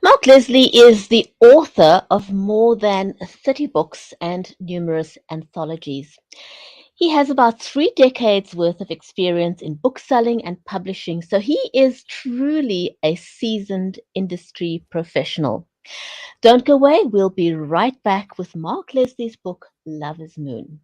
Mark Leslie is the author of more than 30 books and numerous anthologies. He has about 3 decades worth of experience in book selling and publishing, so he is truly a seasoned industry professional. Don't go away, we'll be right back with Mark Leslie's book, Lover's Moon.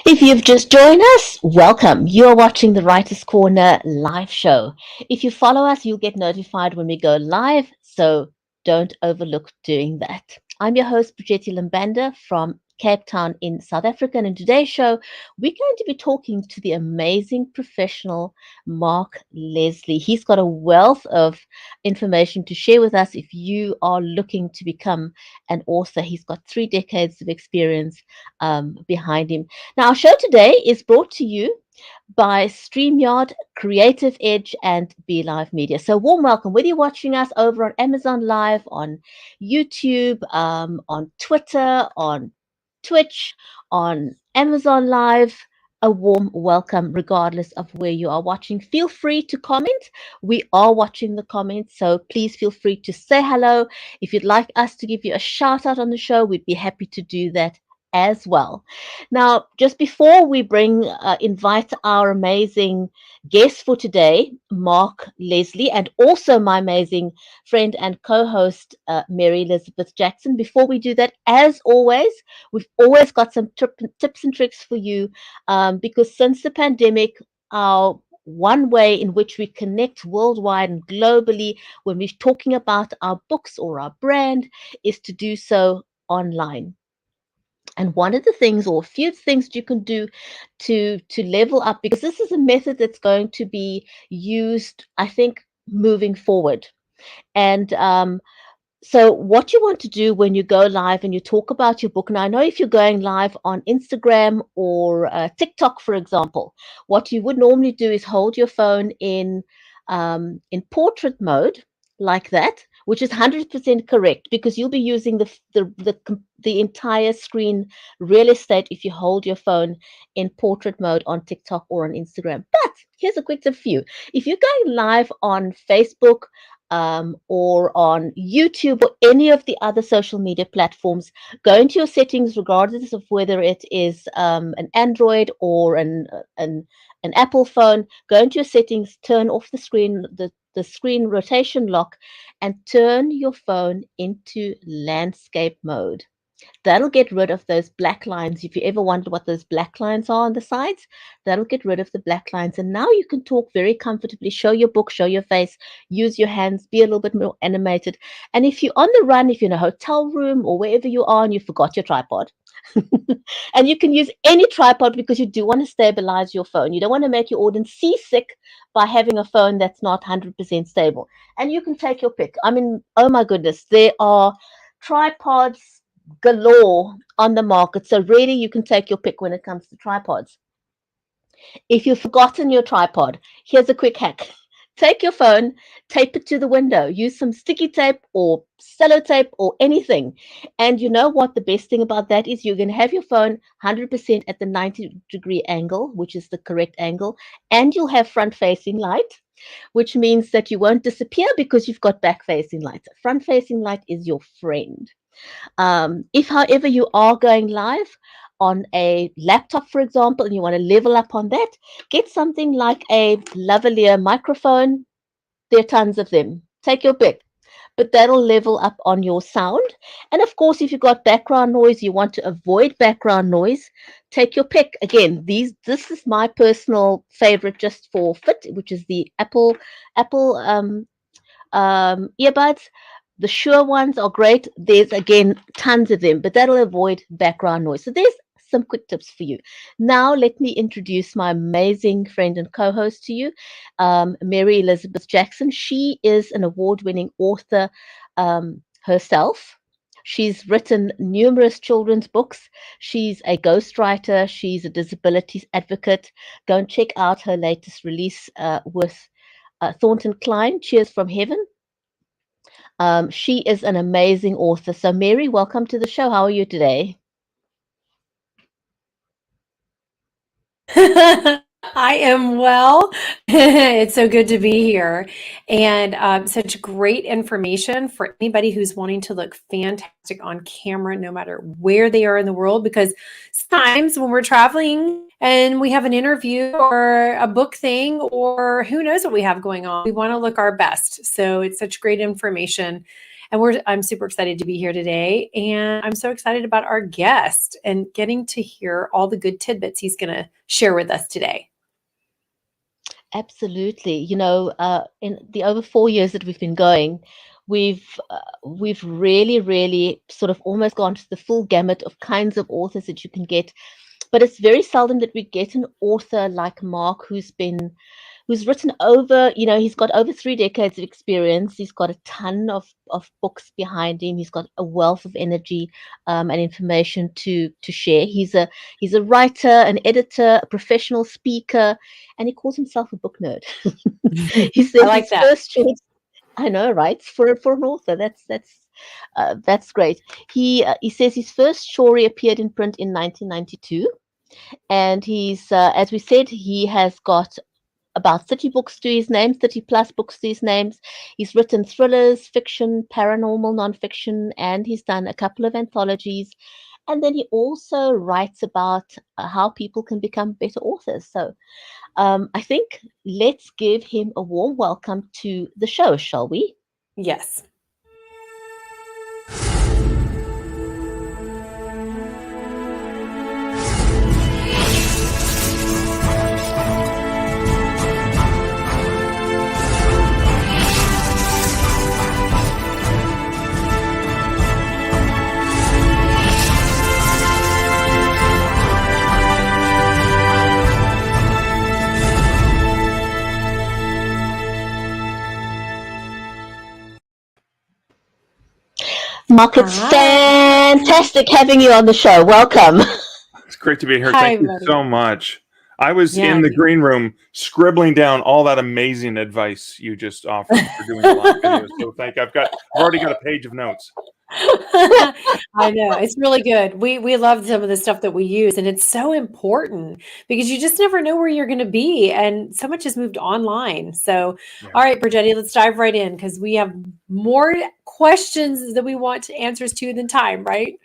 If you've just joined us, welcome. You're watching the Writer's Corner live show. If you follow us, you'll get notified when we go live, so don't overlook doing that. I'm your host, Bridgetti.Live from Cape Town in South Africa, and in today's show, we're going to be talking to the amazing professional Mark Leslie. He's got a wealth of information to share with us if you are looking to become an author. He's got 3 decades of experience behind him. Now, our show today is brought to you by StreamYard, Creative Edge, and Live Media. So, warm welcome. Whether you're watching us over on Amazon Live, on YouTube, on Twitter, on Twitch, on Amazon Live, a warm welcome, regardless of where you are watching. Feel free to comment. We are watching the comments, so please feel free to say hello. If you'd like us to give you a shout out on the show, we'd be happy to do that as well. Now, just before we invite our amazing guest for today, Mark Leslie, and also my amazing friend and co-host, Mary Elizabeth Jackson. Before we do that, as always, we've always got some tips and tricks for you, because since the pandemic, our one way in which we connect worldwide and globally when we're talking about our books or our brand is to do so online. And one of the things, or a few things that you can do to level up, because this is a method that's going to be used, I think, moving forward. And so what you want to do when you go live and you talk about your book, and I know if you're going live on Instagram or TikTok, for example, what you would normally do is hold your phone in portrait mode like that, which is 100% correct, because you'll be using the entire screen real estate if you hold your phone in portrait mode on TikTok or on Instagram. But here's a quick tip for you. If you're going live on Facebook, or on YouTube or any of the other social media platforms, go into your settings, regardless of whether it is an Android or an Apple phone. Go into your settings, turn off the screen rotation lock, and turn your phone into landscape mode. That'll get rid of those black lines. If you ever wondered what those black lines are on the sides, that'll get rid of the black lines. And now you can talk very comfortably, show your book, show your face, use your hands, be a little bit more animated. And if you're on the run, if you're in a hotel room or wherever you are and you forgot your tripod, and you can use any tripod because you do want to stabilize your phone. You don't want to make your audience seasick by having a phone that's not 100% stable. And you can take your pick. I mean, oh my goodness, there are tripods galore on the market. So really, you can take your pick when it comes to tripods. If you've forgotten your tripod, here's a quick hack. Take your phone, tape it to the window, use some sticky tape or sellotape or anything. And you know what? The best thing about that is you're going to have your phone 100% at the 90-degree angle, which is the correct angle, and you'll have front-facing light, which means that you won't disappear because you've got back-facing light. Front-facing light is your friend. If, however, you are going live on a laptop, for example, and you want to level up on that, get something like a lavalier microphone. There are tons of them. Take your pick. But that'll level up on your sound. And of course, if you've got background noise, you want to avoid background noise, take your pick. Again, this is my personal favorite just for fit, which is the Apple earbuds. The Shure ones are great. There's, again, tons of them, but that'll avoid background noise. So there's some quick tips for you. Now, let me introduce my amazing friend and co-host to you, Mary Elizabeth Jackson. She is an award-winning author herself. She's written numerous children's books. She's a ghostwriter. She's a disabilities advocate. Go and check out her latest release with Thornton Klein, Cheers from Heaven. She is an amazing author. So, Mary, welcome to the show. How are you today? I am well. It's so good to be here. And such great information for anybody who's wanting to look fantastic on camera, no matter where they are in the world. Because sometimes when we're traveling and we have an interview or a book thing, or who knows what we have going on, we want to look our best. So it's such great information. And I'm super excited to be here today. And I'm so excited about our guest and getting to hear all the good tidbits he's going to share with us today. Absolutely. In the over 4 years that we've been going, we've really sort of almost gone to the full gamut of kinds of authors that you can get. But it's very seldom that we get an author like Mark who's written over, he's got over 3 decades of experience. He's got a ton of books behind him. He's got a wealth of energy and information to share. He's a writer, an editor, a professional speaker, and he calls himself a book nerd. He says I like his that. first short, I know, right? For an author, that's great. He says his first story appeared in print in 1992, and he's as we said, he has got about 30 books to his name, 30 plus books to his names. He's written thrillers, fiction, paranormal, nonfiction, and he's done a couple of anthologies. And then he also writes about how people can become better authors. So I think let's give him a warm welcome to the show, shall we? Yes. Mark, it's fantastic having you on the show. Welcome. It's great to be here. Hi, Thank you buddy. so much. I was Yeah. in the green room scribbling down all that amazing advice you just offered for doing the live video. So I've already got a page of notes. I know, it's really good. We love some of the stuff that we use, and it's so important because you just never know where you're going to be, and so much has moved online. So, Yeah. all right, Bridgetti, let's dive right in because we have more questions that we want answers to than time, right?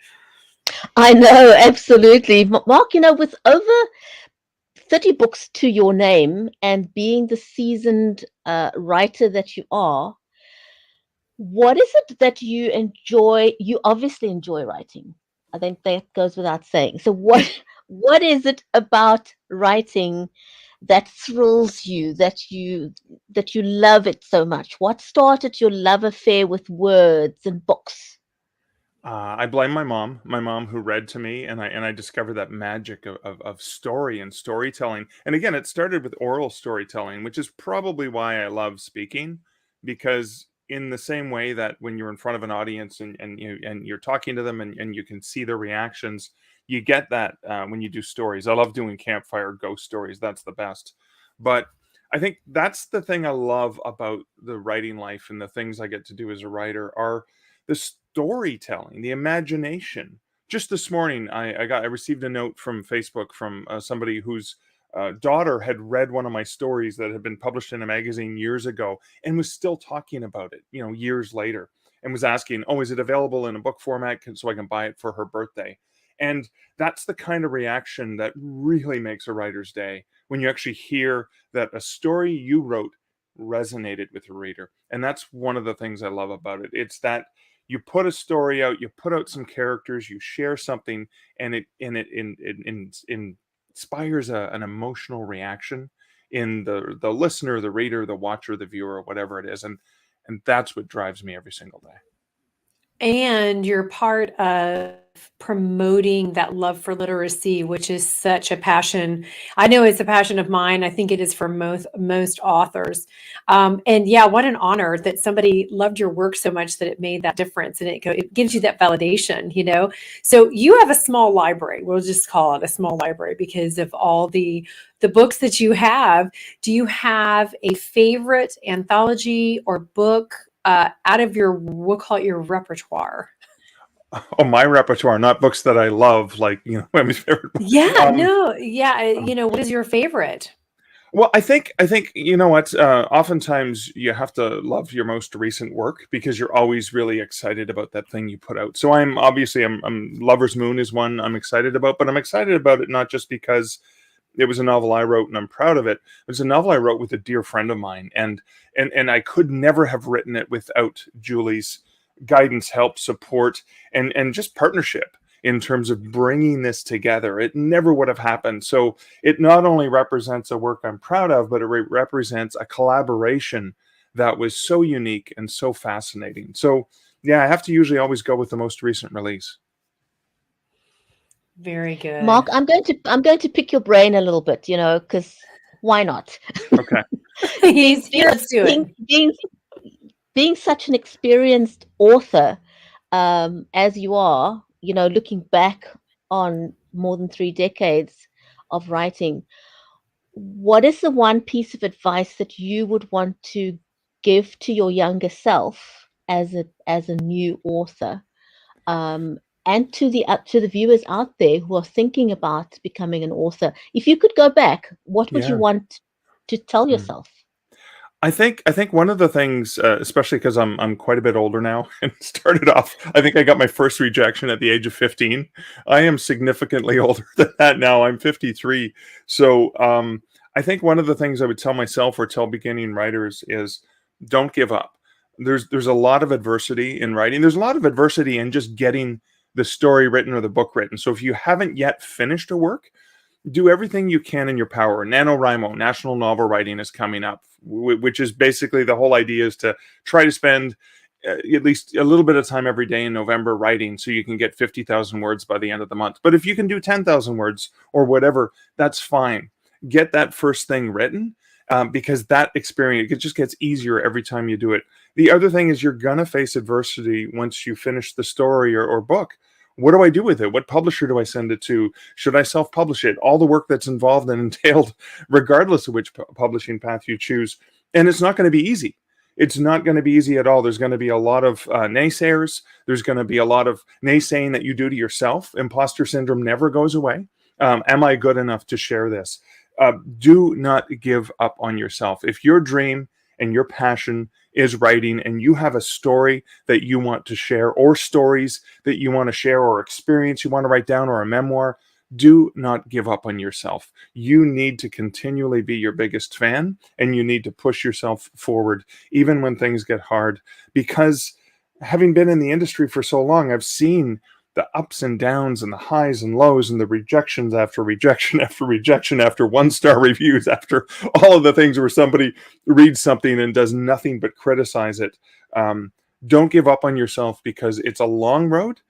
I know, absolutely. Mark, with over 30 books to your name and being the seasoned writer that you are, what is it that you enjoy? You obviously enjoy writing. I think that goes without saying. So what is it about writing that thrills you, that you love it so much? What started your love affair with words and books? I blame my mom who read to me, and I discovered that magic of story and storytelling. And again, it started with oral storytelling, which is probably why I love speaking, because in the same way that when you're in front of an audience and you're talking to them and you can see their reactions, you get that when you do stories. I love doing campfire ghost stories. That's the best. But I think that's the thing I love about the writing life and the things I get to do as a writer are the storytelling, the imagination. Just this morning, I received a note from Facebook from somebody whose daughter had read one of my stories that had been published in a magazine years ago and was still talking about it, years later, and was asking, "Oh, is it available in a book format so I can buy it for her birthday?" And that's the kind of reaction that really makes a writer's day when you actually hear that a story you wrote resonated with the reader. And that's one of the things I love about it. It's that you put a story out, you put out some characters, you share something, and it inspires an emotional reaction in the listener, the reader, the watcher, the viewer, whatever it is, and that's what drives me every single day. And you're part of promoting that love for literacy, which is such a passion. I know it's a passion of mine. I think it is for most authors. And yeah, what an honor that somebody loved your work so much that it made that difference, and it gives you that validation, you know. So you have a small library. We'll just call it a small library because of all the books that you have. Do you have a favorite anthology or book out of your, we'll call it your repertoire? Oh, my repertoire, not books that I love, like, my favorite. Yeah, no, yeah. What is your favorite? Well, I think you know what. Oftentimes, you have to love your most recent work because you're always really excited about that thing you put out. So I'm Lover's Moon is one I'm excited about, but I'm excited about it not just because it was a novel I wrote and I'm proud of it. It was a novel I wrote with a dear friend of mine, and I could never have written it without Julie's guidance, help, support, and just partnership in terms of bringing this together. It never would have happened. So it not only represents a work I'm proud of, but it represents a collaboration that was so unique and so fascinating. So yeah, I have to usually always go with the most recent release. Very good. Mark, I'm going to pick your brain a little bit, because why not? Okay. He's here. Let's do it. Being such an experienced author, as you are, looking back on more than 3 decades of writing, what is the one piece of advice that you would want to give to your younger self as a new author, and to the viewers out there who are thinking about becoming an author? If you could go back, what would you want to tell yourself? I think one of the things, especially because I'm quite a bit older now, and started off, I think I got my first rejection at the age of 15. I am significantly older than that now. I'm 53. So I think one of the things I would tell myself or tell beginning writers is don't give up. There's a lot of adversity in writing. There's a lot of adversity in just getting the story written or the book written. So if you haven't yet finished a work, do everything you can in your power. NaNoWriMo, National Novel Writing, is coming up, which is basically the whole idea is to try to spend at least a little bit of time every day in November writing so you can get 50,000 words by the end of the month. But if you can do 10,000 words or whatever, that's fine. Get that first thing written, because that experience, it just gets easier every time you do it. The other thing is you're going to face adversity once you finish the story or book. What do I do with it? What publisher do I send it to? Should I self-publish it? All the work that's involved and entailed, regardless of which publishing path you choose. And it's not going to be easy. It's not going to be easy at all. There's going to be a lot of naysayers. There's going to be a lot of naysaying that you do to yourself. Imposter syndrome never goes away. Am I good enough to share this? Do not give up on yourself. If your dream and your passion is writing and you have a story that you want to share, or stories that you want to share, or experience you want to write down, or a memoir, do not give up on yourself. You need to continually be your biggest fan, and you need to push yourself forward even when things get hard, because having been in the industry for so long, I've seen the ups and downs and the highs and lows and the rejections after rejection after rejection after 1-star reviews, after all of the things where somebody reads something and does nothing but criticize it. Don't give up on yourself, because it's a long road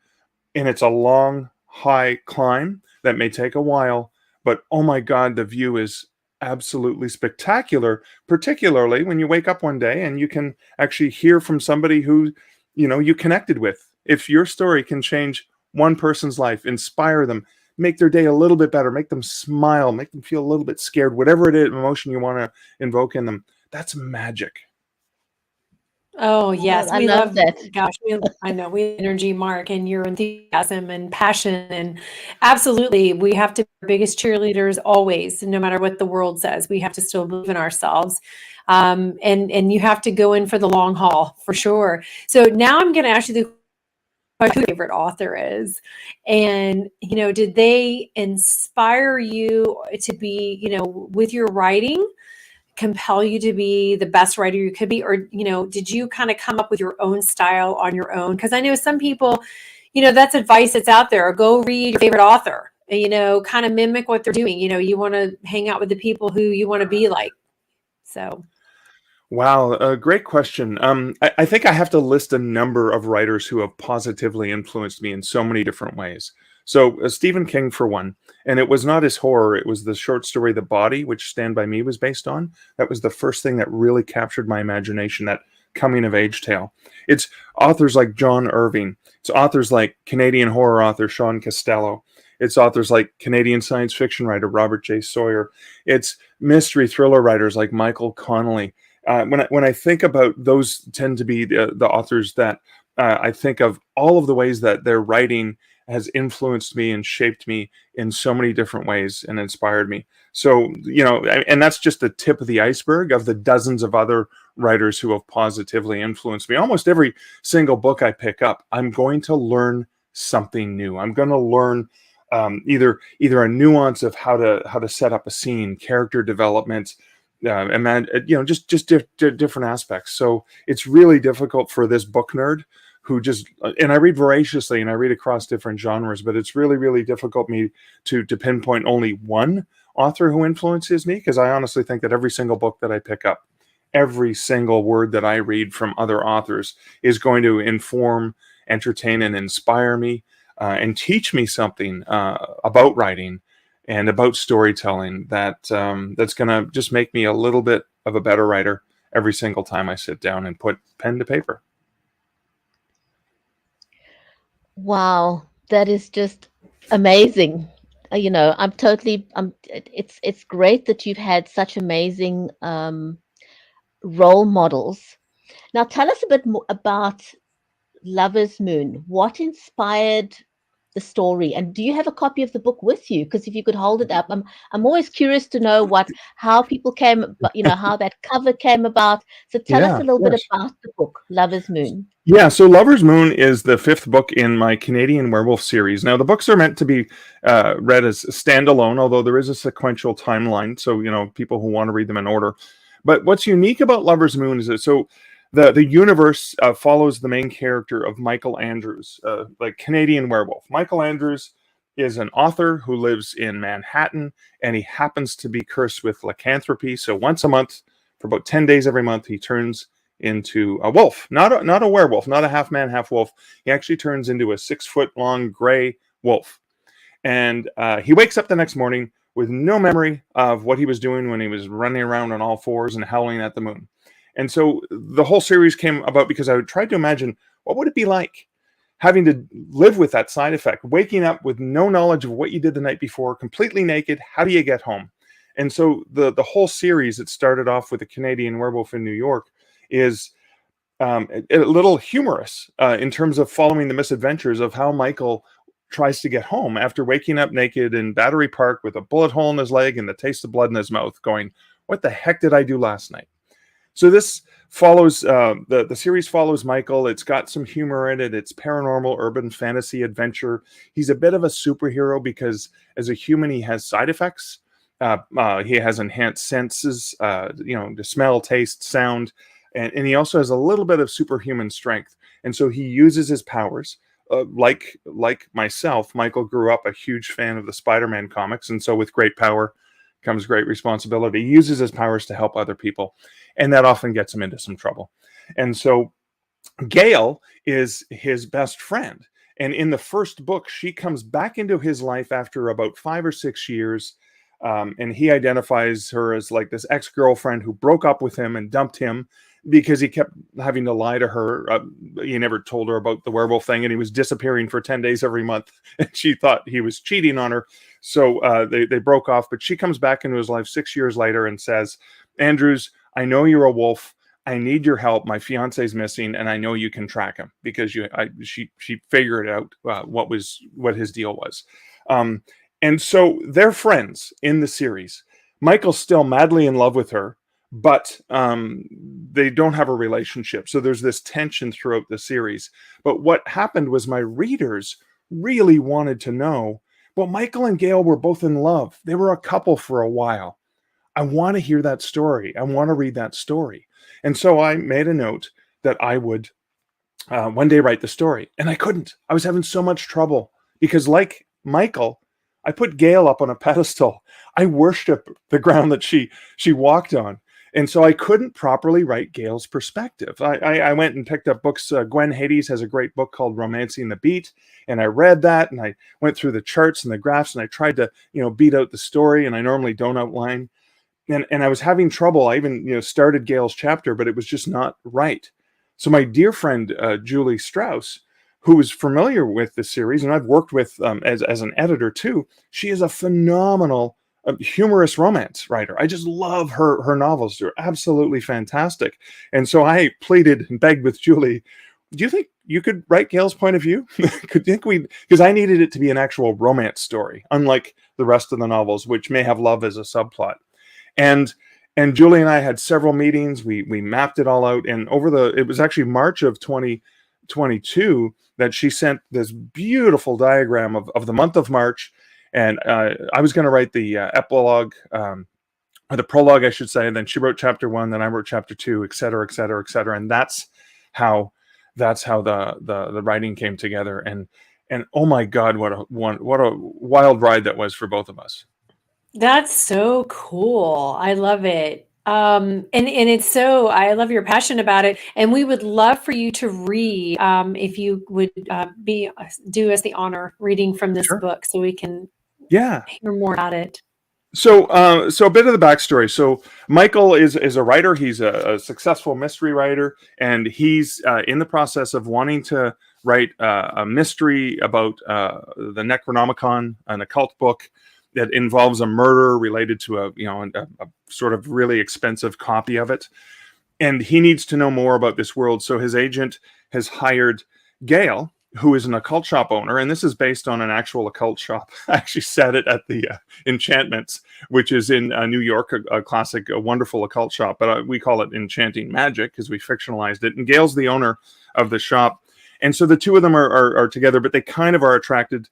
and it's a long, high climb that may take a while, but oh my God, the view is absolutely spectacular, particularly when you wake up one day and you can actually hear from somebody who, you connected with. If your story can change one person's life, inspire them, make their day a little bit better, make them smile, make them feel a little bit scared, whatever it is, emotion you want to invoke in them, that's magic. Oh, yes. I We love that. gosh, I know we have energy, Mark, and your enthusiasm and passion. And absolutely, we have to be our biggest cheerleaders always, no matter what the world says. We have to still believe in ourselves. And you have to go in for the long haul, for sure. So now I'm going to ask you the who your favorite author is, and did they inspire you to be, with your writing, compel you to be the best writer you could be, or did you kind of come up with your own style on your own? Because I know some people, that's advice that's out there: go read your favorite author, kind of mimic what they're doing. You want to hang out with the people who you want to be like. So Wow, great question. I think I have to list a number of writers who have positively influenced me in so many different ways. So, Stephen King, for one, and it was not his horror, it was the short story The Body, which Stand By Me was based on. That was the first thing that really captured my imagination, that coming of age tale. It's authors like John Irving, it's authors like Canadian horror author Sean Costello, it's authors like Canadian science fiction writer Robert J. Sawyer, it's mystery thriller writers like Michael Connelly. When I think about those, tend to be the authors that I think of, all of the ways that their writing has influenced me and shaped me in so many different ways and inspired me. So, and that's just the tip of the iceberg of the dozens of other writers who have positively influenced me. Almost every single book I pick up, I'm going to learn something new. I'm going to learn either a nuance of how to set up a scene, character development, different aspects. So it's really difficult for this book nerd who just, and I read voraciously and I read across different genres, but it's really, really difficult me to pinpoint only one author who influences me, because I honestly think that every single book that I pick up, every single word that I read from other authors is going to inform, entertain, and inspire me, and teach me something about writing and about storytelling that's going to just make me a little bit of a better writer every single time I sit down and put pen to paper. Wow, that is just amazing. It's great that you've had such amazing role models. Now, tell us a bit more about Lover's Moon. What inspired the story, and do you have a copy of the book with you? Because if you could hold it up, I'm always curious to know how people came, how that cover came about. So tell us Yeah, a of little bit course. about the book, Lover's Moon. Yeah, so Lover's Moon is the fifth book in my Canadian Werewolf series. Now, the books are meant to be read as standalone, although there is a sequential timeline, so, people who want to read them in order. But what's unique about Lover's Moon is that, so the universe follows the main character of Michael Andrews, like Canadian Werewolf. Michael Andrews is an author who lives in Manhattan, and he happens to be cursed with lycanthropy. So once a month, for about 10 days every month, he turns into a wolf, not a werewolf, not a half man, half wolf. He actually turns into a 6-foot long gray wolf. And he wakes up the next morning with no memory of what he was doing when he was running around on all fours and howling at the moon. And so the whole series came about because I tried to imagine, what would it be like having to live with that side effect, waking up with no knowledge of what you did the night before, completely naked. How do you get home? And so the whole series, it started off with a Canadian werewolf in New York, is a little humorous in terms of following the misadventures of how Michael tries to get home after waking up naked in Battery Park with a bullet hole in his leg and the taste of blood in his mouth, going, what the heck did I do last night? So this follows, the series follows Michael. It's got some humor in it. It's paranormal, urban fantasy adventure. He's a bit of a superhero because as a human, he has side effects. He has enhanced senses, to smell, taste, sound. And he also has a little bit of superhuman strength. And so he uses his powers. Like myself, Michael grew up a huge fan of the Spider-Man comics. And so with great power comes great responsibility. He uses his powers to help other people. And that often gets him into some trouble. And so Gail is his best friend. And in the first book, she comes back into his life after about 5 or 6 years. And he identifies her as like this ex-girlfriend who broke up with him and dumped him because he kept having to lie to her. He never told her about the werewolf thing, and he was disappearing for 10 days every month. And she thought he was cheating on her. So they broke off. But she comes back into his life 6 years later and says, Andrews, I know you're a wolf. I need your help. My fiance's missing, and I know you can track him, because she figured out what his deal was. And so they're friends in the series. Michael's still madly in love with her, but they don't have a relationship. So there's this tension throughout the series. But what happened was my readers really wanted to know, well, Michael and Gail were both in love. They were a couple for a while. I want to hear that story. I want to read that story. And so I made a note that I would one day write the story. And I couldn't. I was having so much trouble because, like Michael, I put Gail up on a pedestal. I worship the ground that she walked on. And so I couldn't properly write Gail's perspective. I went and picked up books. Gwen Hades has a great book called Romancing the Beat. And I read that and I went through the charts and the graphs and I tried to, beat out the story. And I normally don't outline. And I was having trouble. I even, started Gail's chapter, but it was just not right. So my dear friend, Julie Strauss, who is familiar with the series, and I've worked with as an editor too, she is a phenomenal humorous romance writer. I just love her novels. They're absolutely fantastic. And so I pleaded and begged with Julie, do you think you could write Gail's point of view? Because I needed it to be an actual romance story, unlike the rest of the novels, which may have love as a subplot. And Julie and I had several meetings. We mapped it all out. And it was actually March of 2022 that she sent this beautiful diagram of the month of March. And I was going to write the epilogue, or the prologue, I should say. And then she wrote chapter 1, then I wrote chapter 2, et cetera, et cetera, et cetera. And that's how the writing came together. And oh my God, what a wild ride that was for both of us. That's so cool. I love it. And it's I love your passion about it. And we would love for you to read, if you would do us the honor reading from this book so we can hear more about it. So a bit of the backstory. So Michael is a writer. He's a successful mystery writer, and he's in the process of wanting to write a mystery about the Necronomicon, an occult book that involves a murder related to a sort of really expensive copy of it. And he needs to know more about this world. So his agent has hired Gail, who is an occult shop owner. And this is based on an actual occult shop. I actually said it at the Enchantments, which is in New York, a classic, a wonderful occult shop. But we call it Enchanting Magic because we fictionalized it. And Gail's the owner of the shop. And so the two of them are together, but they kind of are attracted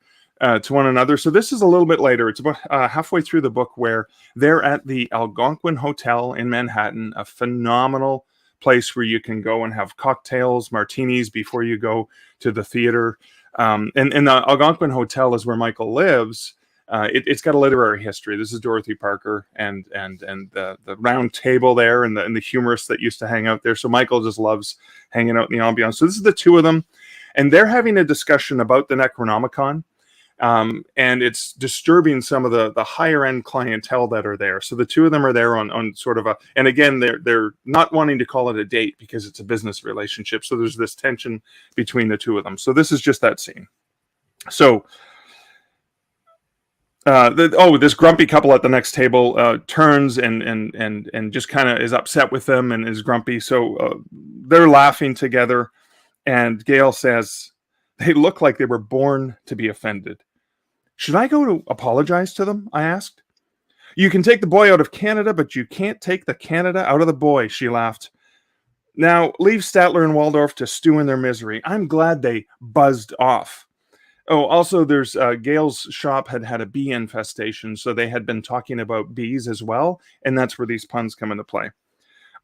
to one another. So this is a little bit later. It's about halfway through the book where they're at the Algonquin Hotel in Manhattan, a phenomenal place where you can go and have cocktails, martinis before you go to the theater. And the Algonquin Hotel is where Michael lives. It's got a literary history. This is Dorothy Parker and the round table there and the humorists that used to hang out there. So Michael just loves hanging out in the ambiance. So this is the two of them, and they're having a discussion about the Necronomicon. And it's disturbing some of the higher end clientele that are there. So the two of them are there on sort of and again, they're not wanting to call it a date because it's a business relationship. So there's this tension between the two of them. So this is just that scene. So, this grumpy couple at the next table turns and just kind of is upset with them and is grumpy. So they're laughing together, and Gail says, "They look like they were born to be offended." "Should I go to apologize to them?" I asked. "You can take the boy out of Canada, but you can't take the Canada out of the boy," she laughed. "Now, leave Statler and Waldorf to stew in their misery. I'm glad they buzzed off." Oh, also, there's Gail's shop had a bee infestation, so they had been talking about bees as well, and that's where these puns come into play.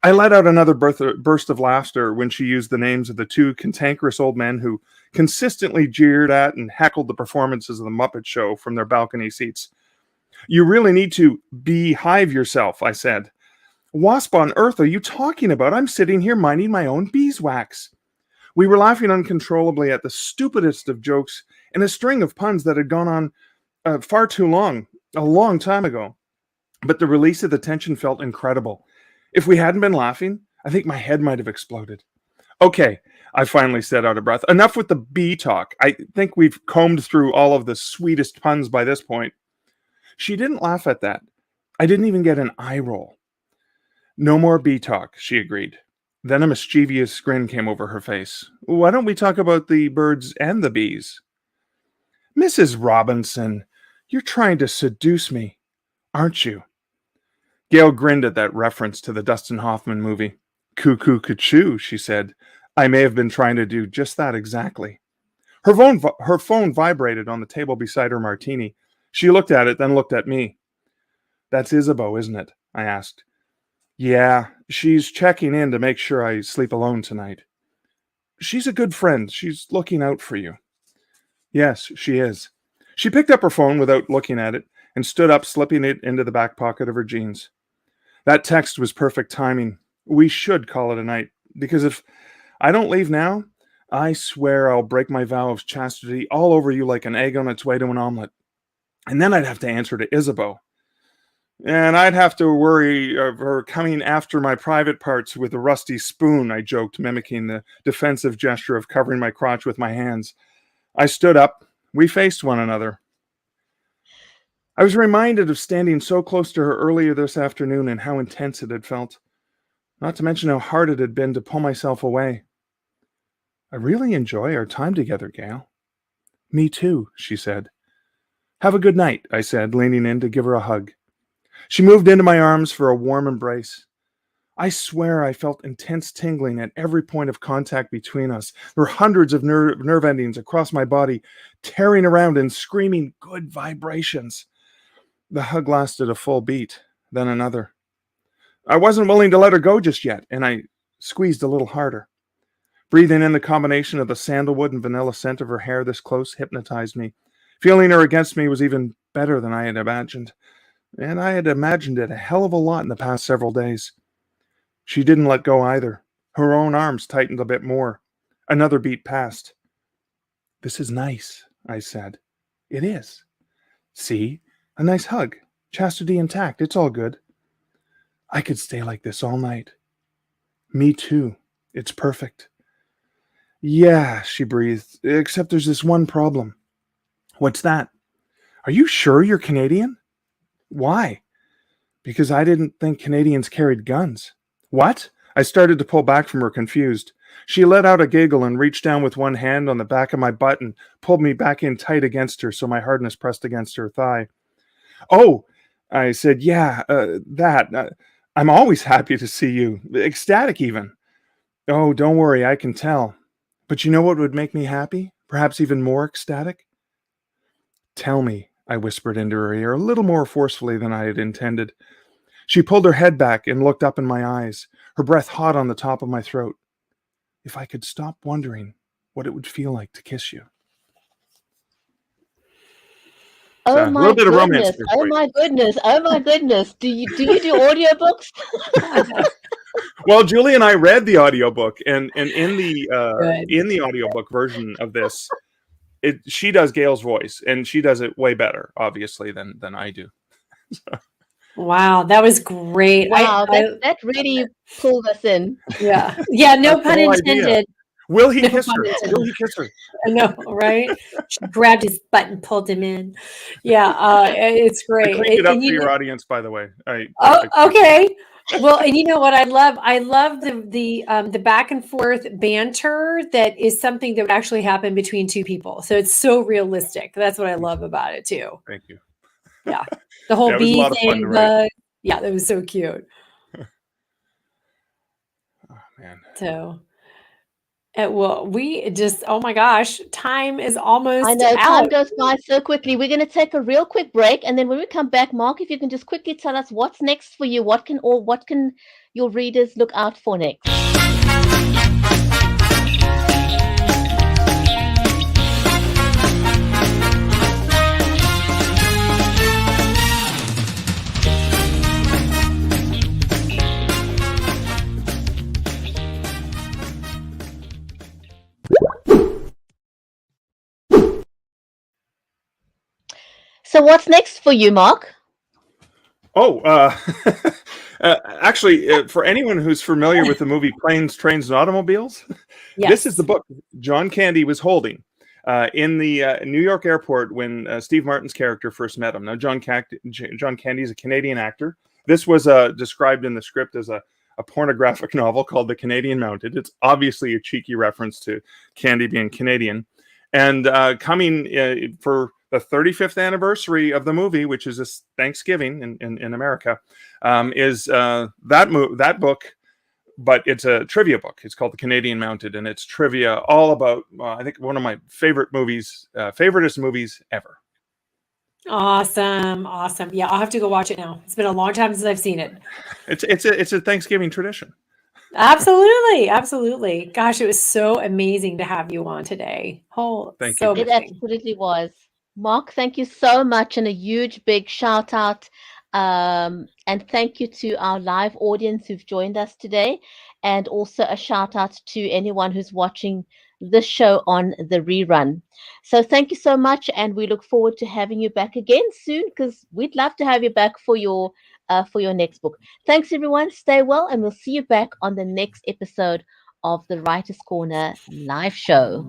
I let out another burst of laughter when she used the names of the two cantankerous old men who consistently jeered at and heckled the performances of the Muppet Show from their balcony seats. "You really need to beehive yourself," I said. "Wasp on earth are you talking about? I'm sitting here minding my own beeswax." We were laughing uncontrollably at the stupidest of jokes and a string of puns that had gone on far too long, a long time ago. But the release of the tension felt incredible. If we hadn't been laughing, I think my head might have exploded. "Okay," I finally said out of breath. "Enough with the bee talk. I think we've combed through all of the sweetest puns by this point." She didn't laugh at that. I didn't even get an eye roll. "No more bee talk," she agreed. Then a mischievous grin came over her face. "Why don't we talk about the birds and the bees?" "Mrs. Robinson, you're trying to seduce me, aren't you?" Gail grinned at that reference to the Dustin Hoffman movie. "Cuckoo, cuckoo," she said. "I may have been trying to do just that exactly." Her phone vibrated on the table beside her martini. She looked at it, then looked at me. "That's Isabeau, isn't it?" I asked. "Yeah, she's checking in to make sure I sleep alone tonight." "She's a good friend. She's looking out for you." "Yes, she is." She picked up her phone without looking at it and stood up, slipping it into the back pocket of her jeans. That text was perfect timing. We should call it a night, because if I don't leave now, I swear I'll break my vow of chastity all over you like an egg on its way to an omelet. And then I'd have to answer to Isabeau. And I'd have to worry of her coming after my private parts with a rusty spoon, I joked, mimicking the defensive gesture of covering my crotch with my hands. I stood up. We faced one another. I was reminded of standing so close to her earlier this afternoon and how intense it had felt. Not to mention how hard it had been to pull myself away. I really enjoy our time together, Gail. Me too, she said. Have a good night, I said, leaning in to give her a hug. She moved into my arms for a warm embrace. I swear I felt intense tingling at every point of contact between us. There were hundreds of nerve endings across my body, tearing around and screaming good vibrations. The hug lasted a full beat, then another. I wasn't willing to let her go just yet, and I squeezed a little harder. Breathing in the combination of the sandalwood and vanilla scent of her hair this close hypnotized me. Feeling her against me was even better than I had imagined. And I had imagined it a hell of a lot in the past several days. She didn't let go either. Her own arms tightened a bit more. Another beat passed. This is nice, I said. It is. See? A nice hug. Chastity intact. It's all good. I could stay like this all night. Me too. It's perfect. Yeah, she breathed, except there's this one problem. What's that? Are you sure you're Canadian? Why? Because I didn't think Canadians carried guns. What? I started to pull back from her, confused. She let out a giggle and reached down with one hand on the back of my butt and pulled me back in tight against her so my hardness pressed against her thigh. Oh, I said, yeah, that. I'm always happy to see you. Ecstatic even. Oh, don't worry, I can tell. But you know what would make me happy? Perhaps even more ecstatic? Tell me, I whispered into her ear, a little more forcefully than I had intended. She pulled her head back and looked up in my eyes, her breath hot on the top of my throat. If I could stop wondering what it would feel like to kiss you. Oh So, a my little bit of romance goodness. there Oh for you. my goodness. Oh my goodness. Do you do audiobooks? Well, Julie and I read the audiobook, and in Good. the audiobook version of this, she does Gail's voice, and she does it way better, obviously, than I do. Wow, that was great. Wow, that really pulled us in. Yeah. Yeah, no That's the pun whole idea. intended. Will he No kiss pun her? intended. Will he kiss her? I know, right? She grabbed his butt and pulled him in. Yeah, it's I great. cleaned it up And for you your know, audience, by the way. okay. Well, and you know what I love? I love the back and forth banter that is something that would actually happen between two people. So it's so realistic. That's what I love about it too. Thank you. Yeah. The whole Yeah, it was a bee lot of fun to thing, write. yeah, that was so cute. Oh, man. So, well, we just, oh my gosh, time is almost I know, time out. goes by so quickly. We're going to take a real quick break, and then when we come back, Mark, if you can just quickly tell us what's next for you, what can your readers look out for next? So what's next for you, Mark? Oh, actually, for anyone who's familiar with the movie Planes, Trains, and Automobiles, this is the book John Candy was holding in the New York airport when Steve Martin's character first met him. Now, John Candy is a Canadian actor. This was described in the script as a pornographic novel called The Canadian Mounted. It's obviously a cheeky reference to Candy being Canadian. And coming for the 35th anniversary of the movie, which is this Thanksgiving in America, is that book, but it's a trivia book. It's called The Canadian Mounted, and it's trivia all about, I think, one of my favoriteest movies ever. Awesome. Yeah, I'll have to go watch it now. It's been a long time since I've seen it. It's a Thanksgiving tradition. Absolutely. Gosh, it was so amazing to have you on today. Thank you. It absolutely was. Mark, thank you so much, and a huge big shout out And thank you to our live audience who've joined us today. And also a shout out to anyone who's watching this show on the rerun. So thank you so much. And we look forward to having you back again soon, because we'd love to have you back for your next book. Thanks, everyone. Stay well, and we'll see you back on the next episode of the Writer's Corner live show.